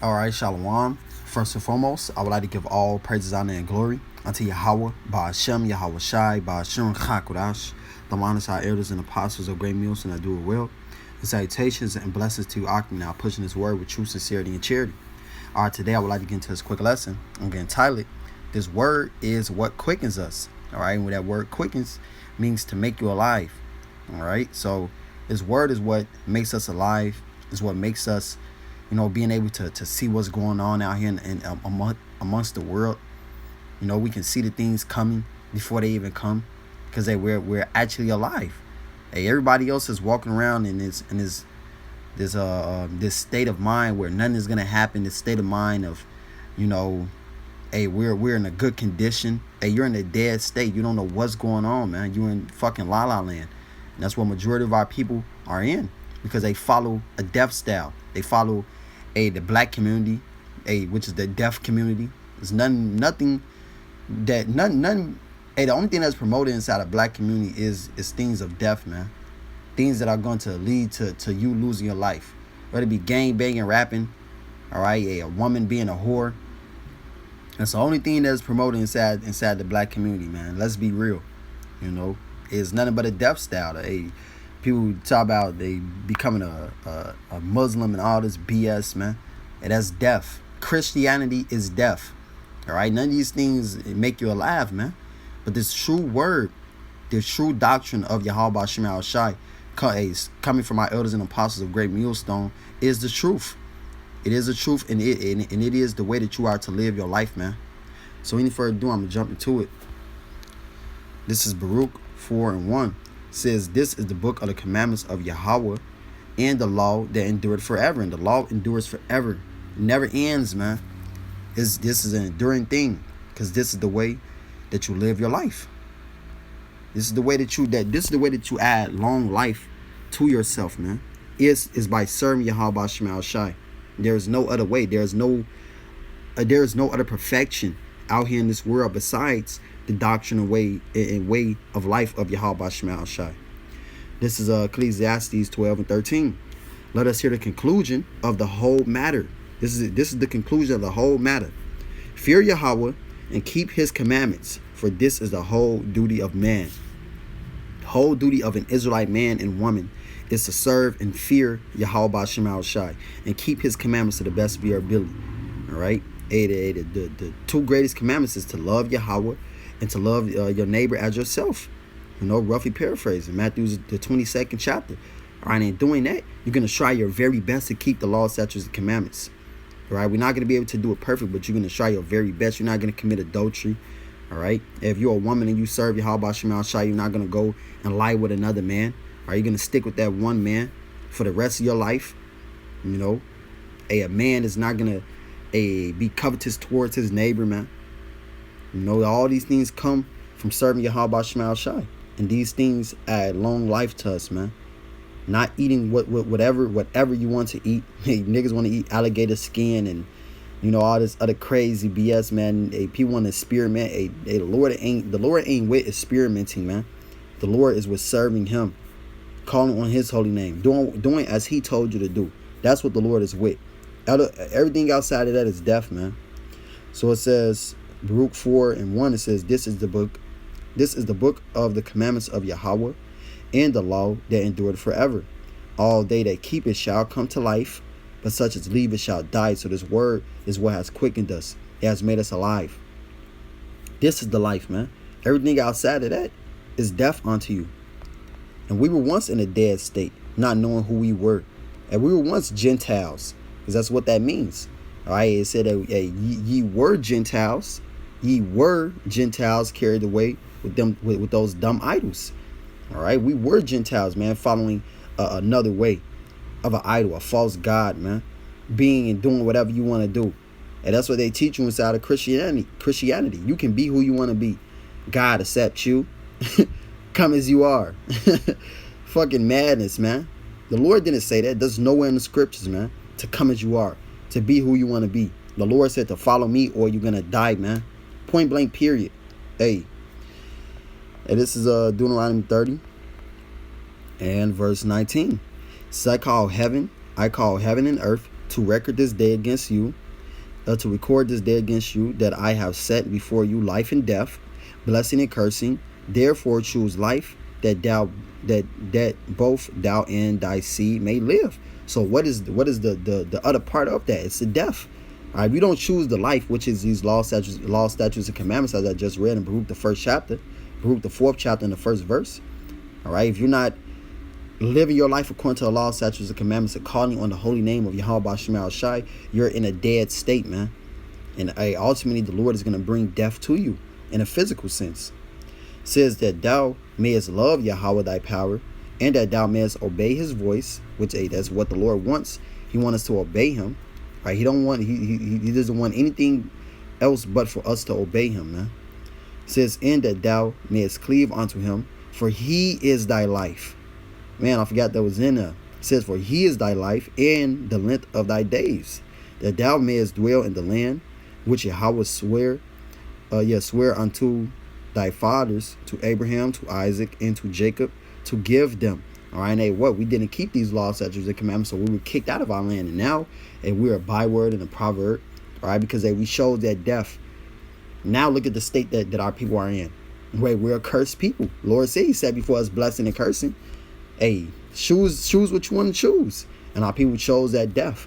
All right, Shalom. First and foremost, I would like to give all praises, honor, and glory unto Yahweh, Ba'ashem, Yahweh Shai, Ba'ashem Chakodash, the honest our elders and apostles of great meals, and I do it well. And salutations and blessings to you, Akim, now pushing this word with true sincerity and charity. All right, today I would like to get into this quick lesson. I'm going to title it, This Word is What Quickens Us. All right, and what that word quickens means to make you alive. All right, so this word is what makes us alive, is what makes us, being able to see what's going on out here and amongst the world. We can see the things coming before they even come, because we're actually alive. Hey, everybody else is walking around in this state of mind where nothing is gonna happen. This state of mind of, hey, we're in a good condition. Hey, you're in a dead state. You don't know what's going on, man. You're in fucking la la land. And that's what majority of our people are in, because they follow a death style. They follow the black community, which is the deaf community. There's none. The only thing that's promoted inside a black community is things of death, man. Things that are going to lead to you losing your life. Whether it be gang banging, rapping, all right, a woman being a whore. That's the only thing that's promoted inside the black community, man. Let's be real. It's nothing but a death style. People talk about they becoming a Muslim and all this BS, man. And that's death. Christianity is death. All right, none of these things make you alive, man. But this true word, this true doctrine of Yahweh Shema Shai, coming from our elders and apostles of Great Millstone, is the truth. It is the truth, and it is the way that you are to live your life, man. So any further ado, I'm gonna jump into it. This is Baruch 4:1. Says, this is the book of the commandments of Yahweh and the law that endured forever. And the law endures forever. It never ends, man. This is an enduring thing, because this is the way that you live your life. This is the way that you add long life to yourself, man. Is by serving Yahweh Shema Shai. There is no other way. There is no other perfection out here in this world besides the doctrine and way of life of Yahweh Shema Shai. This is Ecclesiastes 12:13. Let us hear the conclusion of the whole matter. This is the conclusion of the whole matter. Fear Yahweh and keep his commandments, for this is the whole duty of man. The whole duty of an Israelite man and woman is to serve and fear Yahweh Shema Shai and keep his commandments to the best of your ability. All right. The two greatest commandments is to love Yahweh and to love your neighbor as yourself. Roughly paraphrasing, Matthew's the 22nd chapter. All right, and in doing that, you're going to try your very best to keep the law, statutes, and commandments. All right, we're not going to be able to do it perfect, but you're going to try your very best. You're not going to commit adultery. All right, if you're a woman and you serve Yahweh Shema Shai, you're not going to go and lie with another man. Are you going to stick with that one man for the rest of your life? A man is not going to be covetous towards his neighbor, man. All these things come from serving Yahweh Shema Shai. And these things add long life to us, man. Not eating whatever you want to eat. Hey, niggas want to eat alligator skin and all this other crazy BS, man. Hey, people want to experiment. Hey, the Lord ain't with experimenting, man. The Lord is with serving him, calling on his holy name, doing as he told you to do. That's what the Lord is with. Everything outside of that is death, man. So it says, Baruch 4:1, it says, this is the book of the commandments of Yahweh and the law that endured forever. All they that keep it shall come to life, but such as leave it shall die. So this word is what has quickened us. It has made us alive. This is the life, man. Everything outside of that is death unto you. And we were once in a dead state, not knowing who we were. And we were once Gentiles, because that's what that means. All right, it said that ye were Gentiles. Ye were Gentiles carried away with those dumb idols. All right, we were Gentiles, man, following another way of an idol, a false god, man, being and doing whatever you want to do. And that's what they teach you inside of Christianity. You can be who you want to be. God accepts you. Come as you are. Fucking madness, man. The Lord didn't say that. There's nowhere in the scriptures, man, to come as you are, to be who you want to be. The Lord said to follow me or you're going to die, man. Point blank, period. Hey. And this is Deuteronomy 30 and verse 19. So I call heaven and earth to record this day against you, to record this day against you, that I have set before you life and death, blessing and cursing. Therefore choose life, that both thou and thy seed may live. So what is the other part of that? It's the death. All right, if you don't choose the life, which is these laws, statutes, and commandments, as I just read in Baruch the 1st chapter, Baruch the 4th chapter, and the 1st verse. All right, if you're not living your life according to the law, statutes, and commandments, and calling on the holy name of Yahweh Shema Shai, you're in a dead state, man. And ultimately, the Lord is going to bring death to you in a physical sense. It says that thou mayest love Yahweh thy power, and that thou mayest obey his voice, which that's what the Lord wants. He wants us to obey him. Right? He doesn't want anything else but for us to obey him, man. It says, and that thou mayest cleave unto him, for he is thy life. Man, I forgot that was in there. It says, for he is thy life and the length of thy days, that thou mayest dwell in the land which Yahweh swear unto thy fathers, to Abraham, to Isaac, and to Jacob, to give them. All right, and we didn't keep these laws, statutes, and commandments, so we were kicked out of our land. And now, we're a byword and a proverb, all right, because we showed that death. Now look at the state that our people are in. We're a cursed people. Lord said, he said before us, blessing and cursing. Hey, choose what you want to choose. And our people chose that death.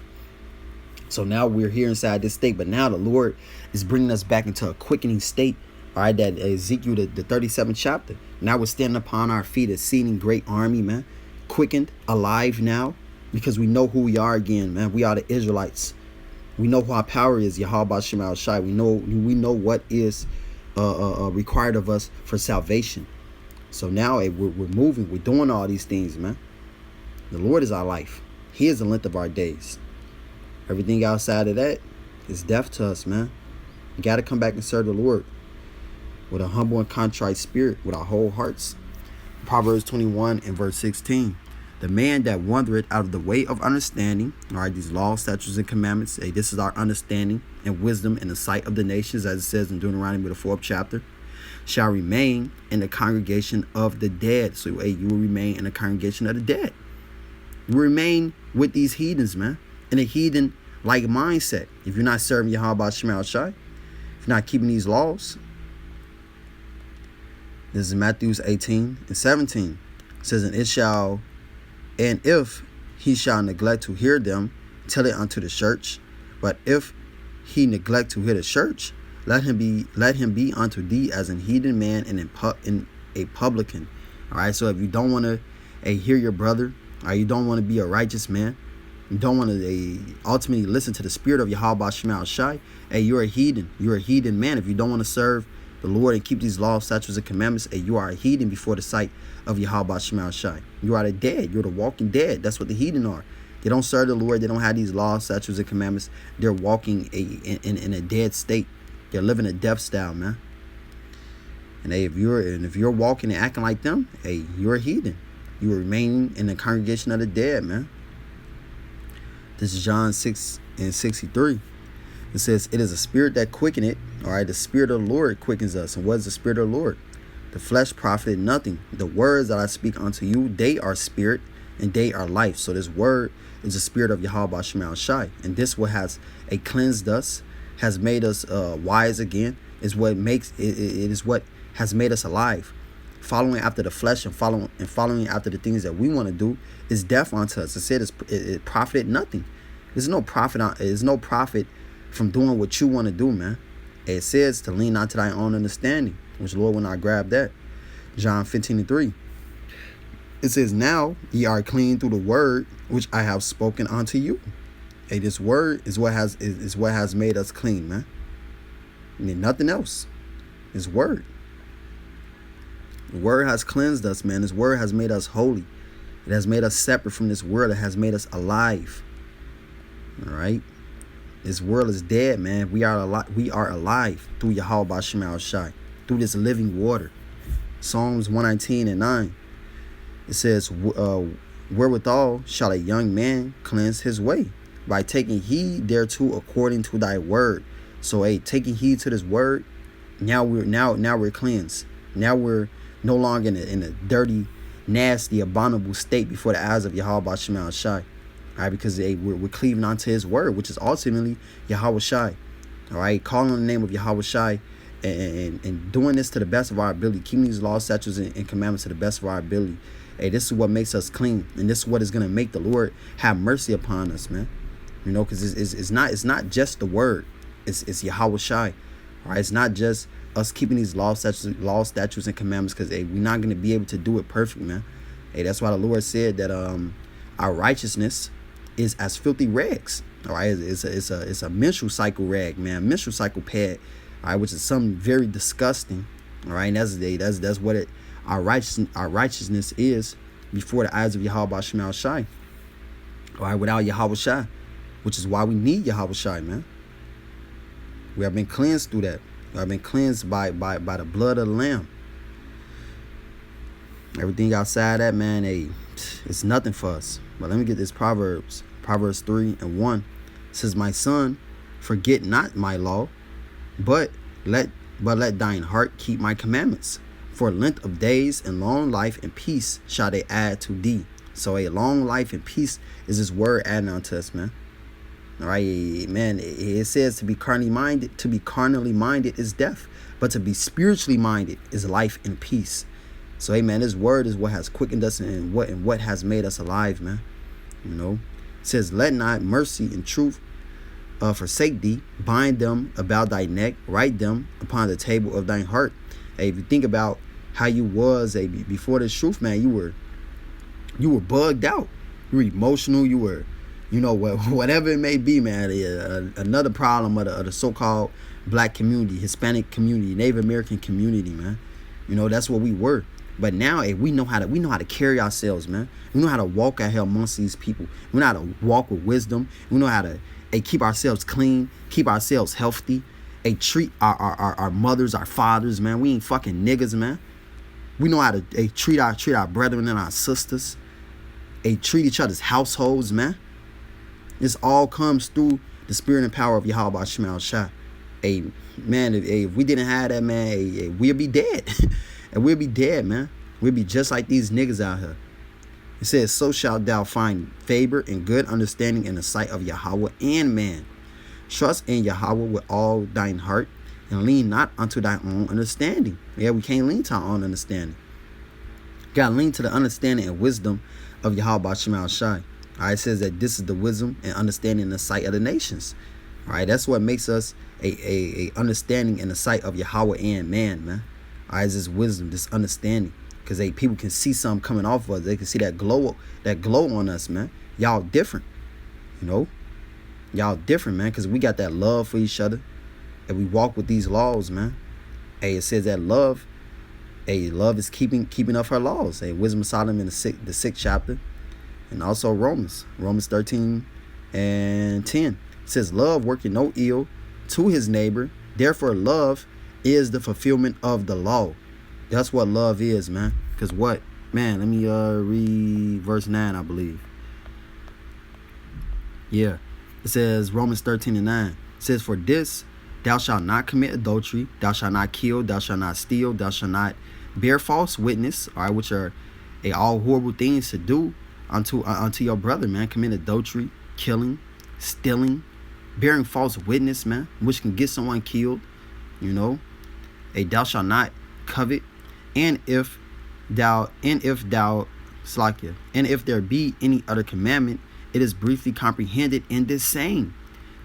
So now we're here inside this state, but now the Lord is bringing us back into a quickening state. All right, that Ezekiel, the 37th chapter. Now we're standing upon our feet, exceeding great army, man. Quickened, alive now, because we know who we are again, man. We are the Israelites. We know who our power is, Yahweh Shema Shai. We know what is required of us for salvation. So now we're moving. We're doing all these things, man. The Lord is our life. He is the length of our days. Everything outside of that is death to us, man. We got to come back and serve the Lord with a humble and contrite spirit, with our whole hearts. Proverbs 21 and verse 16. The man that wandereth out of the way of understanding, all right, these laws, statutes, and commandments, this is our understanding and wisdom in the sight of the nations, as it says in Deuteronomy, the 4th chapter, shall remain in the congregation of the dead. So, you will remain in the congregation of the dead. You remain with these heathens, man, in a heathen-like mindset. If you're not serving Yahweh Shema Shai, if you're not keeping these laws. This is Matthew 18 and 17. It says, and if he shall neglect to hear them, tell it unto the church. But if he neglect to hear the church, let him be unto thee as an heathen man and in a publican. All right. So if you don't want to hear your brother, or you don't want to be a righteous man, you don't want to ultimately listen to the spirit of Yahweh Shema Shai, you're a heathen. You're a heathen man. If you don't want to serve the Lord and keep these laws, statutes, and commandments, you are a heathen before the sight of Yahweh Shema Shai. You are the dead. You're the walking dead. That's what the heathen are. They don't serve the Lord. They don't have these laws, statutes, and commandments. They're walking in a dead state. They're living a death style, man. And if you're walking and acting like them, you're a heathen. You remain in the congregation of the dead, man. This is John 6 and 63. It says, it is a spirit that quickeneth. All right, the spirit of the Lord quickens us. And what is the spirit of the Lord? The flesh profited nothing. The words that I speak unto you, they are spirit and they are life. So this word is the spirit of Yahweh Shema Shai. And this what has cleansed us, has made us wise again. Is what makes it is what has made us alive. Following after the flesh and following after the things that we want to do is death unto us. It said it profited nothing. There's no profit from doing what you want to do, man. It says to lean not to thy own understanding, which Lord will not grab that. John 15 and 3. It says, now ye are clean through the word which I have spoken unto you. This word is what has made us clean, man. I mean, nothing else. This word. The word has cleansed us, man. This word has made us holy. It has made us separate from this world. It has made us alive. All right. This world is dead, man. We are alive through Yahweh Shema Shai, through this living water. Psalms 119 and 9. It says, wherewithal shall a young man cleanse his way? By taking heed thereto according to thy word. So, taking heed to this word, now we're cleansed. Now we're no longer in a dirty, nasty, abominable state before the eyes of Yahweh Shema Shai. All right, because we're cleaving onto his word, which is ultimately Yahweh Shai. All right, calling on the name of Yahweh Shai and doing this to the best of our ability, keeping these laws, statutes, and commandments to the best of our ability. Hey, this is what makes us clean, and this is what is going to make the Lord have mercy upon us, man. You know, because it's not just the word, it's Yahweh Shai. All right, it's not just us keeping these laws, statutes, and commandments, because we're not going to be able to do it perfect, man. Hey, that's why the Lord said that our righteousness is as filthy rags. All right, it's a menstrual cycle rag, man, menstrual cycle pad. All right, which is something very disgusting. All right, and that's what our righteousness is before the eyes of Yahweh Shai. All right, without Yahweh Shai, which is why we need Yahweh Shai, man. We have been cleansed through that. We have been cleansed by the blood of the Lamb. Everything outside that, man, it's nothing for us. But let me get this Proverbs 3:1. It says, "My son, forget not my law, but let thine heart keep my commandments. For length of days and long life and peace shall they add to thee." So a long life and peace is this word adding unto us, man. All right, man. It says to be carnally minded. To be carnally minded is death, but to be spiritually minded is life and peace. So, hey, man, this word is what has quickened us and what has made us alive, man. You know, it says, "Let not mercy and truth forsake thee. Bind them about thy neck. Write them upon the table of thine heart." Hey, if you think about how you was before this truth, man, you were bugged out. You were emotional. You were, you know, whatever it may be, man. Another problem of the so-called black community, Hispanic community, Native American community, man. You know, that's what we were. But now, hey, we know how to carry ourselves, man. We know how to walk out here amongst these people. We know how to walk with wisdom. We know how to keep ourselves clean, keep ourselves healthy. Treat our mothers, our fathers, man. We ain't fucking niggas, man. We know how to treat our brethren and our sisters. Treat each other's households, man. This all comes through the spirit and power of Yahweh Shai. Man, if we didn't have that, man, we'll be dead. And we'll be dead, man. We'll be just like these niggas out here. It says, "So shalt thou find favor and good understanding in the sight of Yahweh and man. Trust in Yahweh with all thine heart, and lean not unto thy own understanding." Yeah, we can't lean to our own understanding. Gotta lean to the understanding and wisdom of Yahweh Shai. All right, it says that this is the wisdom and understanding in the sight of the nations. All right, that's what makes us a understanding in the sight of Yahweh and man, man. All right, it's this wisdom, this understanding. Because people can see something coming off of us. They can see that glow on us, man. Y'all different, you know. Y'all different, man, because we got that love for each other. And we walk with these laws, man. Hey, it says that love is keeping up her laws. Hey, Wisdom of Solomon in the sixth chapter. And also Romans 13 and 10. It says, "Love working no ill to his neighbor. Therefore, love is the fulfillment of the law." That's what love is, man. Because what? Man, let me read verse 9, I believe. Yeah. It says, Romans 13:9. It says, "For this, thou shalt not commit adultery, thou shalt not kill, thou shalt not steal, thou shalt not bear false witness," all right, which are all horrible things to do unto your brother, man. Commit adultery, killing, stealing, bearing false witness, man, which can get someone killed, you know. "Thou shalt not covet, and if there be any other commandment, it is briefly comprehended in this saying,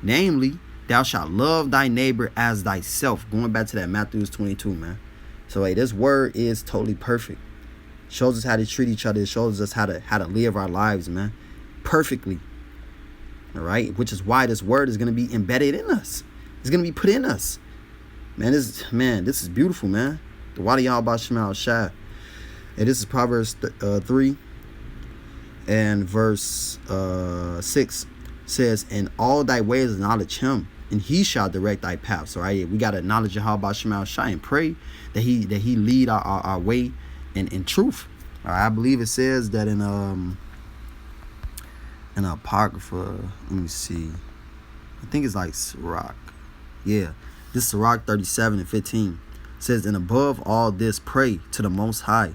namely, thou shalt love thy neighbor as thyself." Going back to that Matthew 22, man. So this word is totally perfect. Shows us how to treat each other. It shows us how to live our lives, man, perfectly. All right, which is why this word is going to be embedded in us. It's going to be put in us. Man, this is beautiful, man. The Wadi Yahweh Shai. And this is Proverbs 3 and verse 6. Says, "In all thy ways acknowledge him, and he shall direct thy paths." All right, we got to acknowledge Yahweh Shai and pray that he lead our way in truth. All right, I believe it says that in Apocrypha. Let me see. I think it's like Sirach. Yeah, this is Sirach 37:15. It says, "And above all this, pray to the Most High,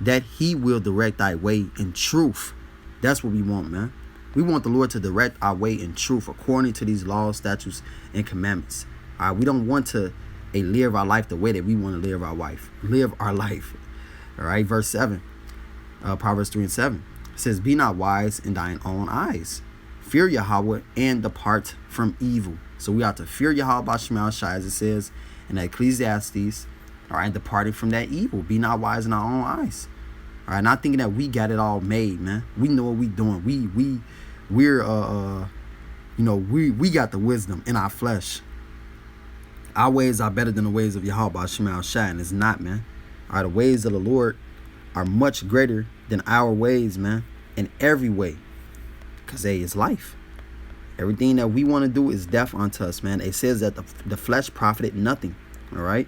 that he will direct thy way in truth." That's what we want, man. We want the Lord to direct our way in truth according to these laws, statutes, and commandments. All right, we don't want to live our life the way that we want to live our life. Live our life. All right, verse 7, Proverbs 3 and 7 says, "Be not wise in thine own eyes. Fear Yahweh and depart from evil." So we have to fear Yahweh Bashmal Shai, as it says in Ecclesiastes. All right, departing from that evil. Be not wise in our own eyes. All right, not thinking that we got it all made, man. We know what we doing. We're we got the wisdom in our flesh. Our ways are better than the ways of Yahweh Shema Shai, and it's not, man. All right, the ways of the Lord are much greater than our ways, man, in every way. Because, hey, it's life. Everything that we want to do is death unto us, man. It says that the flesh profited nothing. All right?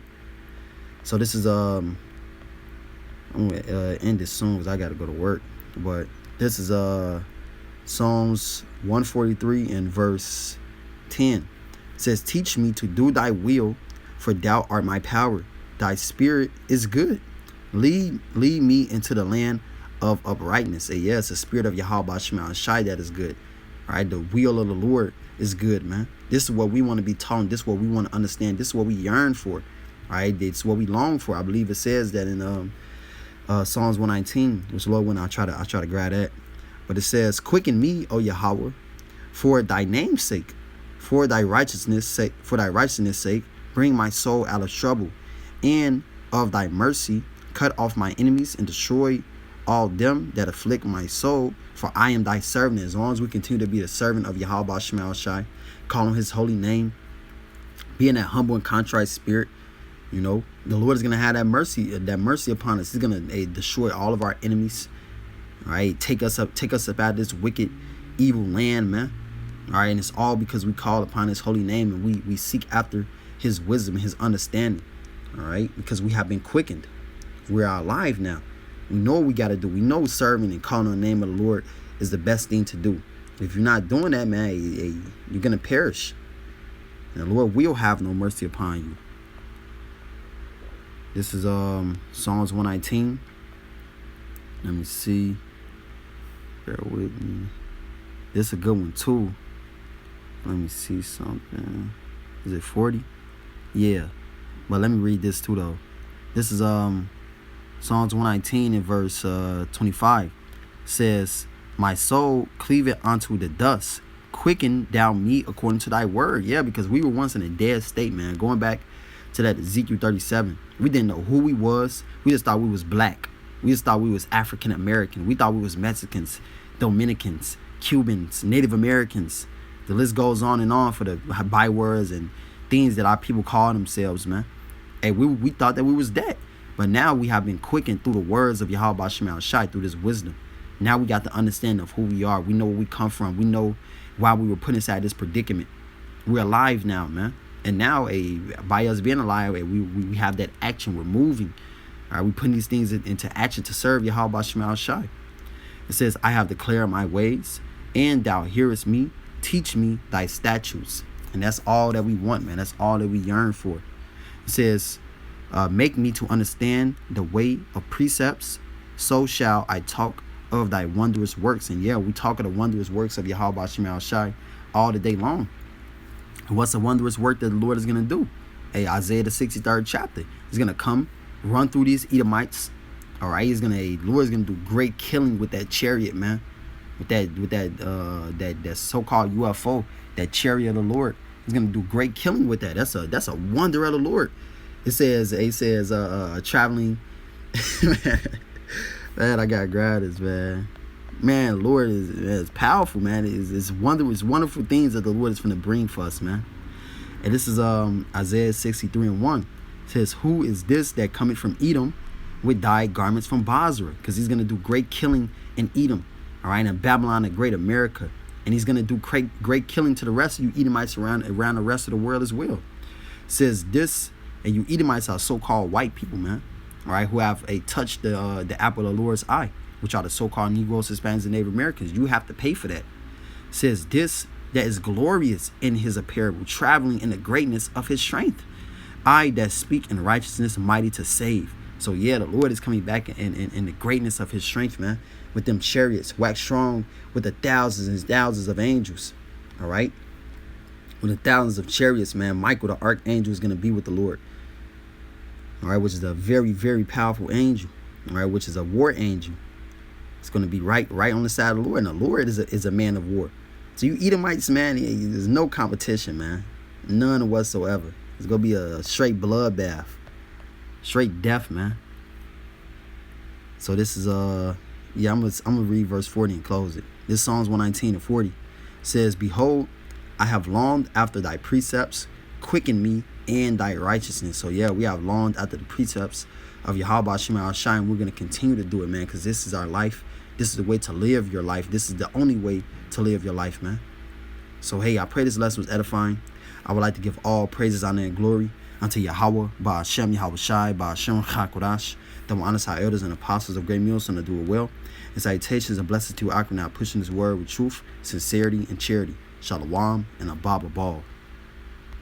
So this is, I'm going to end this soon because I got to go to work. But this is Psalms 143 and verse 10. It says, "Teach me to do thy will, for thou art my power. Thy spirit is good. Lead me into the land of uprightness." And yes, the spirit of Yahweh Shema Shai, that is good. All right, the will of the Lord is good, man. This is what we want to be taught. This is what we want to understand. This is what we yearn for. All right, it's what we long for. I believe it says that in Psalms 119, which Lord, when I try to grab that, but it says, "Quicken me, O Yahweh, for thy name's sake. For thy righteousness' sake, bring my soul out of trouble, and of thy mercy, cut off my enemies and destroy all them that afflict my soul. For I am thy servant." As long as we continue to be the servant of Yahweh Shema Shai, call on his holy name, be in that humble and contrite spirit, the Lord is gonna have that mercy upon us. He's gonna destroy all of our enemies. All right, take us up out of this wicked, evil land, man. All right, and it's all because we call upon his holy name, and we seek after his wisdom and his understanding. All right, because we have been quickened. We're alive now. We know what we got to do. We know serving and calling on the name of the Lord is the best thing to do. If you're not doing that, man, you're going to perish. And the Lord will have no mercy upon you. This is Psalms 119. Let me see. Bear with me. This is a good one too. Let me see something. Is it 40? Yeah. But let me read this too, though. This is Psalms 119 and verse 25. Says, "My soul cleaveth unto the dust. Quicken thou me according to thy word." Yeah, because we were once in a dead state, man. Going back to that Ezekiel 37. We didn't know who we was. We just thought we was black. We just thought we was African American. We thought we was Mexicans, Dominicans, Cubans, Native Americans. The list goes on and on for the bywords and things that our people call themselves, man. Hey, we thought that we was dead. But now we have been quickened through the words of Yahweh Shema Shai, through this wisdom. Now we got the understanding of who we are. We know where we come from. We know why we were put inside this predicament. We're alive now, man. And now, by us being alive, we have that action. We're moving. All right, we putting these things into action to serve Yahweh Shema Shai. It says, "I have declared my ways, and thou hearest me. Teach me thy statutes." And that's all that we want, man. That's all that we yearn for. It says, "Make me to understand the way of precepts, so shall I talk of thy wondrous works." And yeah, we talk of the wondrous works of Yahweh Shema Shai all the day long. And what's the wondrous work that the Lord is going to do? Isaiah the 63rd chapter. He's going to come, run through these Edomites. All right, the Lord's going to do great killing with that chariot, man. With that so-called UFO, that chariot of the Lord. He's gonna do great killing with that. That's a wonder of the Lord. It says traveling. Man, I got gratis, man. Man, Lord is powerful, man. It's wonderful things that the Lord is gonna bring for us, man. And this is Isaiah 63 and 1. It says, "Who is this that cometh from Edom with dyed garments from Basra?" Because he's gonna do great killing in Edom. All right, in Babylon, the great America. And he's going to do great killing to the rest of you Edomites around the rest of the world as well. It says this, and you Edomites are so-called white people, man. All right, who have touched the apple of the Lord's eye, which are the so-called Negroes, Hispanics, and Native Americans. You have to pay for that. It says this, that is glorious in his apparel, traveling in the greatness of his strength. I that speak in righteousness, mighty to save. So yeah, the Lord is coming back in the greatness of his strength, man. With them chariots, wax strong with the thousands and thousands of angels. All right? With the thousands of chariots, man. Michael, the archangel, is going to be with the Lord. All right, which is a very, very powerful angel. All right, which is a war angel. It's going to be right on the side of the Lord. And the Lord is a man of war. So you Edomites, man, there's no competition, man. None whatsoever. It's going to be a straight bloodbath. Straight death, man. So this is yeah, I'm gonna read verse 40 and close it. This Psalms 119:40 says, "Behold, I have longed after thy precepts, quicken me in thy righteousness." So yeah, we have longed after the precepts of Yahweh Shema Shai, and we're gonna continue to do it, man, because this is our life. This is the way to live your life. This is the only way to live your life, man. So hey, I pray this lesson was edifying. I would like to give all praises, honor, and glory unto Yahweh, Ba'ashem Yahweh Shai, Ba'ashem Chakodash, the honest our elders and apostles of great Milson to do it well. And salutations and blessings to Akron now pushing this word with truth, sincerity, and charity. Shalom and Abba Ball.